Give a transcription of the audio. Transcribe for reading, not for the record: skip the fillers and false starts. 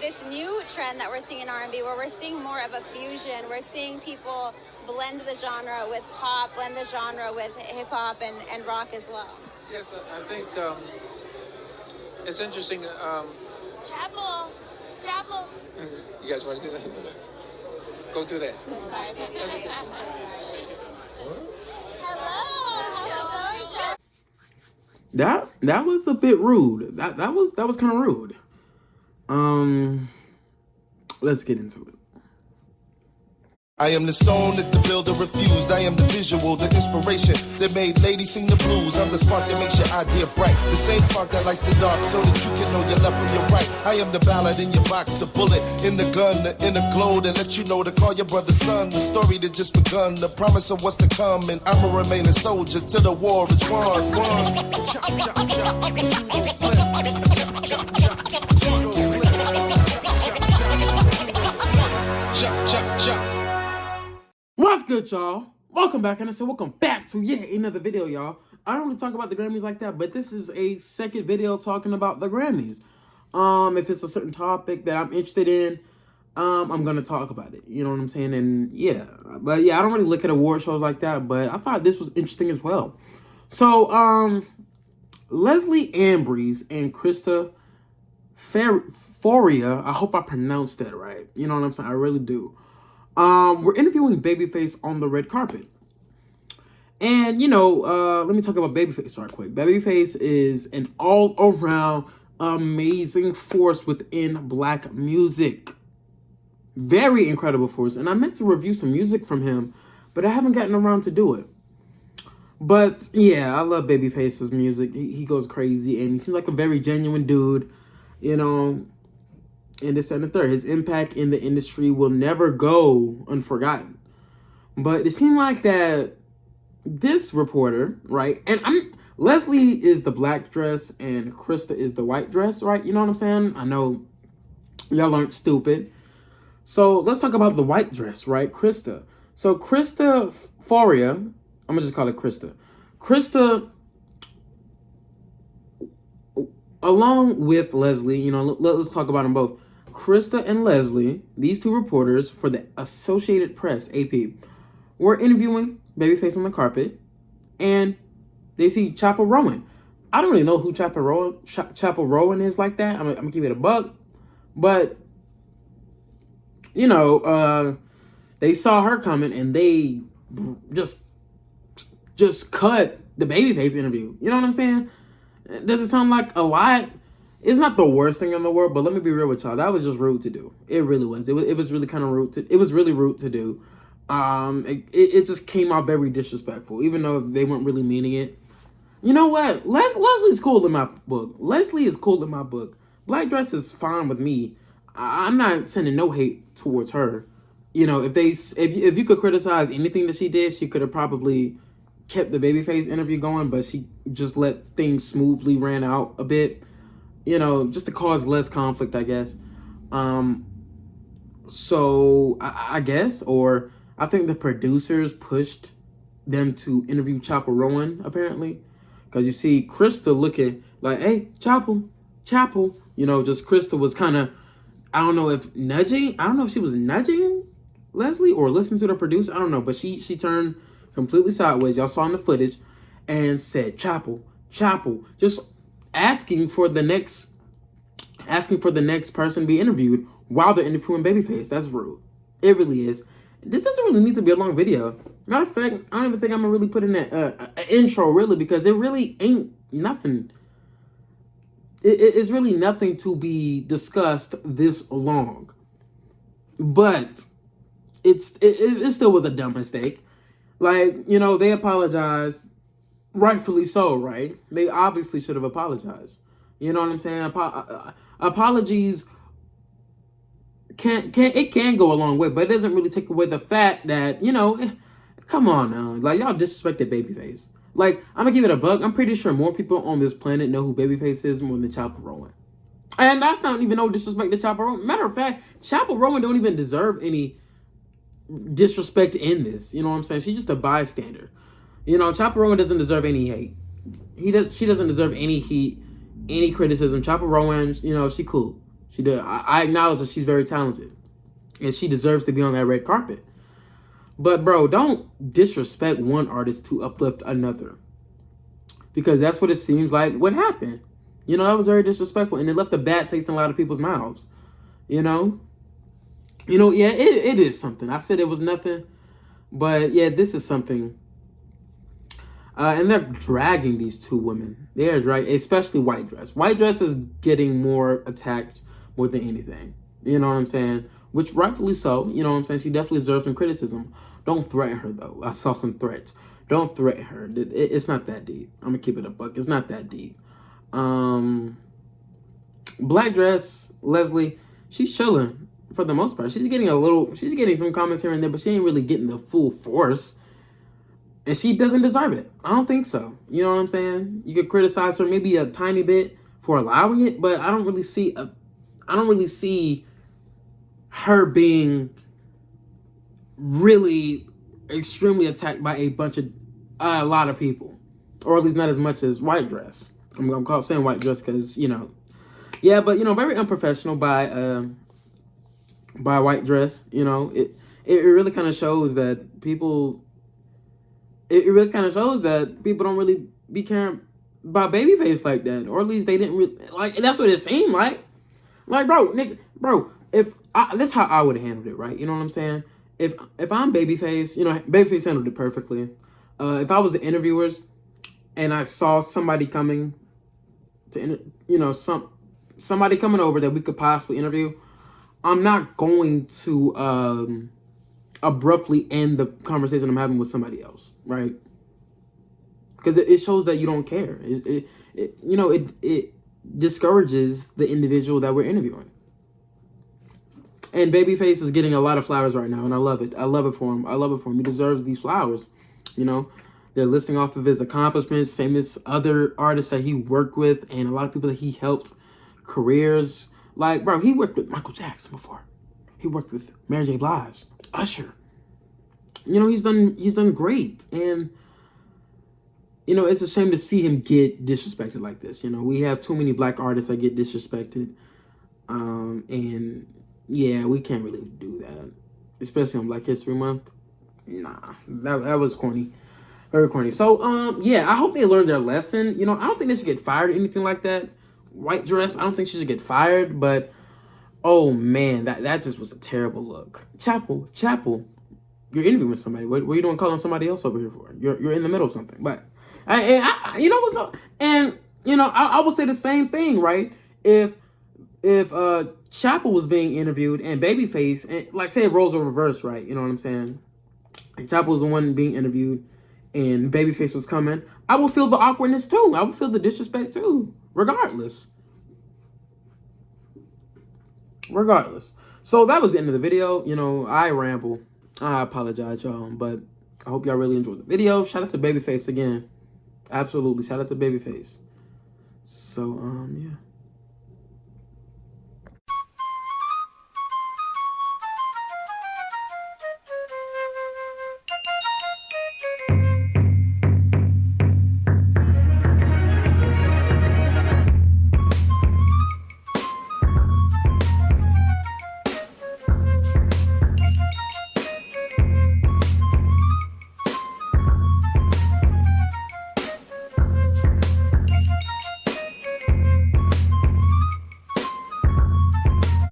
this new trend that we're seeing in R&B where we're seeing more of a fusion. We're seeing people blend the genre with pop, blend the genre with hip hop and rock as well. Yes, I think it's interesting. Chapel. You guys want to do that? Go do that. So sorry, baby. I'm so sorry. Hello. How's it going, That was a bit rude. That was kind of rude. Let's get into it. I am the stone that the builder refused. I am the visual, the inspiration that made ladies sing the blues. I'm the spark that makes your idea bright. The same spark that lights the dark so that you can know your left from your right. I am the ballad in your box, the bullet in the gun, the inner glow that let you know to call your brother son. The story that just begun, the promise of what's to come. And I'ma remain a soldier till the war is won. Chop, chop, chop, judo flip. Chop, chop, chop, judo flip. Chop, chop, chop. What's good, y'all? Welcome back, and I said welcome back to yet another video, y'all. I don't really talk about the Grammys like that, but this is a second video talking about the Grammys. If it's a certain topic that I'm interested in, I'm gonna talk about it. You know what I'm saying? And yeah, but yeah, I don't really look at award shows like that, but I thought this was interesting as well. So, Leslie Ambrose and Krista Faria, I hope I pronounced that right. You know what I'm saying? I really do. We're interviewing Babyface on the red carpet. And, you know, let me talk about Babyface right quick. Babyface is an all-around amazing force within black music. Very incredible force. And I meant to review some music from him, but I haven't gotten around to do it. But, yeah, I love Babyface's music. He goes crazy, and he seems like a very genuine dude, you know. And this and the third. His impact in the industry will never go unforgotten. But it seemed like that this reporter, right? And Leslie is the black dress and Krista is the white dress, right? You know what I'm saying? I know y'all aren't stupid. So let's talk about the white dress, right? Krista. So Krista Faria, I'm gonna just call it Krista. Krista, along with Leslie, you know, let's talk about them both. Krista and Leslie, these two reporters for the Associated Press, AP, were interviewing Babyface on the carpet, and they see Chappell Rowan. I don't really know who Chappell Rowan is like that. I'm gonna keep it a buck, but you know, they saw her coming and they just cut the Babyface interview. You know what I'm saying? Does it sound like a lot? It's not the worst thing in the world, but let me be real with y'all. That was just rude to do. It really was. It was really kind of rude to. It was really rude to do. It just came out very disrespectful, even though they weren't really meaning it. You know what? Leslie's cool in my book. Leslie is cool in my book. Black dress is fine with me. I'm not sending no hate towards her. You know, if you could criticize anything that she did, she could have probably kept the Babyface interview going, but she just let things smoothly ran out a bit. You know, just to cause less conflict, I guess. So I guess, or I think the producers pushed them to interview Chappell Rowan, apparently. Because you see Krista looking like, hey, Chappell. You know, just Krista was kind of, I don't know if she was nudging Leslie or listening to the producer. I don't know, but she turned completely sideways. Y'all saw in the footage and said, Chappell. Just asking for the next person to be interviewed while they're interviewing Babyface. That's rude. It really is. This doesn't really need to be a long video. Matter of fact, I don't even think I'm gonna really put in an intro, really, because it really ain't nothing. It's really nothing to be discussed this long. But it still was a dumb mistake. Like, you know, they apologized. Rightfully so, right? They obviously should have apologized. You know what I'm saying? Apologies can go a long way, but it doesn't really take away the fact that, you know, come on now. Like, y'all disrespected Babyface. Like, I'm gonna give it a buck. I'm pretty sure more people on this planet know who Babyface is more than Chappell Rowan. And that's not even no disrespect to Chappell Rowan. Matter of fact, Chappell Rowan don't even deserve any disrespect in this. You know what I'm saying? She's just a bystander. You know, Chappell Rowan doesn't deserve any hate. She doesn't deserve any heat, any criticism. Chappell Rowan, you know, she cool. She did. I acknowledge that she's very talented, and she deserves to be on that red carpet. But bro, don't disrespect one artist to uplift another, because that's what it seems like what happened. You know, that was very disrespectful, and it left a bad taste in a lot of people's mouths. You know, yeah, it is something. I said it was nothing, but yeah, this is something. And they're dragging these two women. They are dragging, especially White Dress. White Dress is getting more attacked more than anything. You know what I'm saying? Which rightfully so. You know what I'm saying? She definitely deserves some criticism. Don't threaten her, though. I saw some threats. Don't threaten her. It's not that deep. I'm going to keep it a buck. It's not that deep. Black Dress, Leslie, she's chilling for the most part. She's getting some comments here and there, but she ain't really getting the full force. And she doesn't deserve it. I don't think so. You know what I'm saying? You could criticize her maybe a tiny bit for allowing it, but I don't really see her being really extremely attacked by a lot of people, or at least not as much as White Dress. I'm saying White Dress because yeah, but very unprofessional by White Dress. It really kind of shows that people. It really kind of shows that people don't really be caring about Babyface like that, or at least they didn't really like. That's what it seemed like. Like, bro, this is how I would have handled it, right? You know what I'm saying? If I'm Babyface, Babyface handled it perfectly. If I was the interviewers and I saw somebody coming somebody coming over that we could possibly interview, I'm not going to abruptly end the conversation I'm having with somebody else, right? Because it shows that you don't care. It discourages the individual that we're interviewing. And Babyface is getting a lot of flowers right now, and I love it. I love it for him. He deserves these flowers. They're listing off of his accomplishments, famous other artists that he worked with, and a lot of people that he helped careers. Like, bro, he worked with Michael Jackson before. He worked with Mary J. Blige, Usher. He's done great, and it's a shame to see him get disrespected like this. We have too many black artists that get disrespected, and yeah, we can't really do that, especially on Black History Month. Nah, that was corny, very corny. So yeah, I hope they learned their lesson. I don't think they should get fired or anything like that. White Dress, I don't think she should get fired, but oh man, that just was a terrible look. Chapel, you're interviewing somebody. What are you doing calling somebody else over here for? You're in the middle of something. But I you know what's up? And I would say the same thing, right? If Chapel was being interviewed and Babyface, and like say it roles over reverse, right? You know what I'm saying? And Chapel was the one being interviewed and Babyface was coming, I would feel the awkwardness too. I would feel the disrespect too, regardless. So that was the end of the video. I ramble. I apologize, y'all, but I hope y'all really enjoyed the video. Shout out to Babyface again. Absolutely, shout out to Babyface. So, yeah.